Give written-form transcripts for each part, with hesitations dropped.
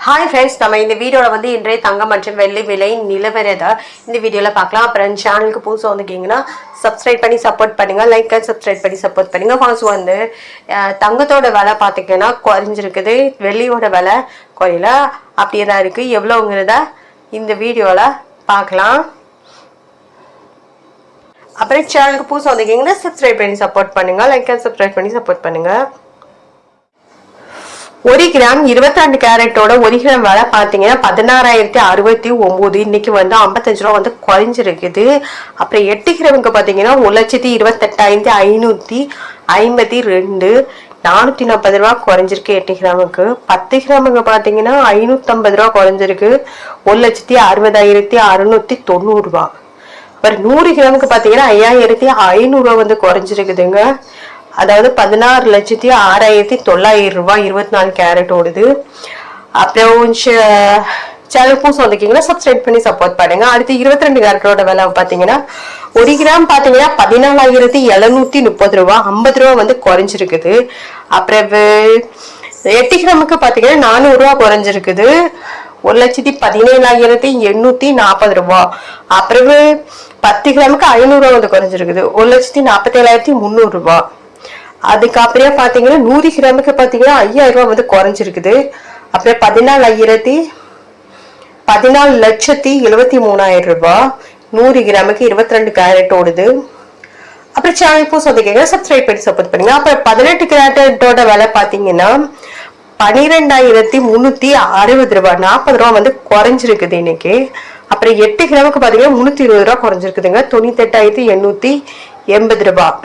Hi friends, நம்ம இந்த வீடியோவில் வந்து இன்றைய தங்கம் மற்றும் வெள்ளி விலை நிலவரதை இந்த வீடியோவில் பார்க்கலாம். அப்புறம் சேனலுக்கு புதுசாக வந்துக்கிங்கன்னா சப்ஸ்கிரைப் பண்ணி சப்போர்ட் பண்ணுங்கள், லைக் அண்ட் சப்ஸ்கிரைப் பண்ணி சப்போர்ட் பண்ணுங்கள். ஃபர்ஸ்ட் வந்து தங்கத்தோட விலை பார்த்திங்கன்னா குறைஞ்சிருக்குது, வெள்ளியோட விலை குறையில அப்படியே தான் இருக்குது. எவ்வளோங்கிறத இந்த வீடியோவில் பார்க்கலாம். அப்புறம் சேனலுக்கு புதுசாக வந்துக்கிங்கன்னா சப்ஸ்கிரைப் பண்ணி சப்போர்ட் பண்ணுங்கள், லைக் அண்ட் சப்ஸ்கிரைப் பண்ணி சப்போர்ட் பண்ணுங்கள். 1 கிராம் 22 கேரட்டோட 1 கிராம் விலை பார்த்தீங்கன்னா 16,069. இன்னைக்கு வந்து 55 ரூபா வந்து குறைஞ்சிருக்குது. அப்புறம் 8 கிராமுக்கு பார்த்தீங்கன்னா 1,28,552, 440 ரூபா குறைஞ்சிருக்கு 8 கிராமுக்கு. 10 கிராமுக்கு பார்த்தீங்கன்னா 550 ரூபா குறைஞ்சிருக்கு, 1,60,690 ரூபா. அப்புறம் 100 கிராமுக்கு பார்த்தீங்கன்னா 5,500 ரூபா வந்து குறைஞ்சிருக்குதுங்க. அதாவது 16,06,900 ரூபாய் 24 கேரட் ஓடுது. அப்புறம் சேனல் புதுசு வந்துக்கிங்கன்னா சப்ஸ்கிரைப் பண்ணி சப்போர்ட் பண்ணுங்க. அடுத்து 22 கேரட்டோட விலை பார்த்தீங்கன்னா 1 கிராம் பார்த்தீங்கன்னா 14,730 ரூபா, 50 ரூபா வந்து குறைஞ்சிருக்குது. அப்புறம் 8 கிராமுக்கு பார்த்தீங்கன்னா 400 ரூபா குறைஞ்சிருக்குது, 1,17,840 ரூபா. அப்புறம் 10 கிராமுக்கு 500 ரூபா வந்து குறைஞ்சிருக்குது, 1,47,300 ரூபா. அதுக்கப்புறம் பாத்தீங்கன்னா 100 கிராமுக்கு பாத்தீங்கன்னா 5,000 ரூபாய் வந்து குறைஞ்சிருக்குது. அப்புறம் 14,73,000 ரூபாய் 100 கிராமுக்கு 22 கேரட் ஓடுது. அப்புறம் சேனல் புதுசா வந்துக்கீங்க, சப்ஸ்கிரைப் பண்ணி சப்போர்ட் பண்ணுங்க. அப்புறம் 18 கேரட்டோட விலை பாத்தீங்கன்னா 12,360 ரூபாய், 40 ரூபாய் வந்து குறைஞ்சிருக்குது இன்னைக்கு. அப்புறம் 8 கிராமுக்கு பாத்தீங்கன்னா 320 ரூபாய் குறைஞ்சிருக்குதுங்க, 98,880 ரூபாய்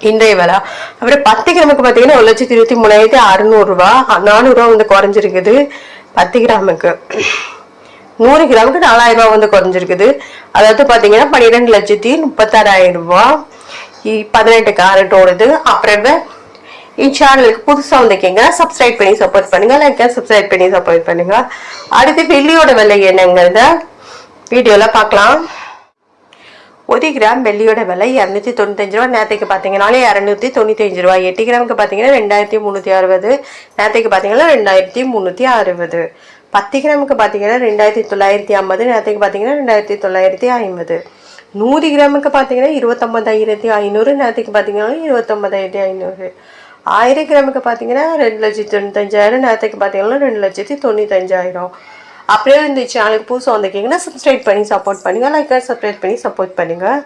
இன்றைய விலை. அப்புறம் 10 கிராமுக்கு பார்த்தீங்கன்னா 1,23,600 ரூபாய், 400 ரூபா வந்து குறைஞ்சிருக்குது 10 கிராமுக்கு. 100 கிராமுக்கு 4,000 ரூபாய் வந்து குறைஞ்சிருக்குது, அதாவது பார்த்தீங்கன்னா 12,36,000 ரூபாய் 18 கேரட் ஓடுது. அப்புறம் சேனலுக்கு புதுசாக வந்துக்கிங்க, சப்ஸ்கிரைப் பண்ணி சப்போர்ட் பண்ணுங்க, லைக் சப்ஸ்கிரைப் பண்ணி சப்போர்ட் பண்ணுங்க. அடுத்து வெள்ளியோட விலை என்னங்கிறத வீடியோல பார்க்கலாம். 1 கிராம் வெள்ளியோட விலை 295 ரூபா, நேற்றுக்கு பார்த்தீங்கன்னா 295 ரூபாய். 8 கிராமுக்கு பார்த்தீங்கன்னா 2,360, நேற்றுக்கு பார்த்தீங்கன்னா 2,360. 10 கிராமுக்கு பார்த்தீங்கன்னா 2,950, நேற்றுக்கு பார்த்தீங்கன்னா 2,950. 100 கிராமுக்கு பார்த்தீங்கன்னா 29,500, நேற்றுக்கு பார்த்தீங்கன்னா 29,500. 1000 கிராமுக்கு பார்த்தீங்கன்னா 2,95,000, நேற்றுக்கு பார்த்தீங்கன்னா 2,95,000. அப்படியே இந்த சேனலுக்கு புதுசாக வந்துக்கிங்கன்னா சப்ஸ்கிரைப் பண்ணி சப்போர்ட் பண்ணுங்கள், லைக் சப்ஸ்கிரைப் பண்ணி சப்போர்ட் பண்ணுங்கள்.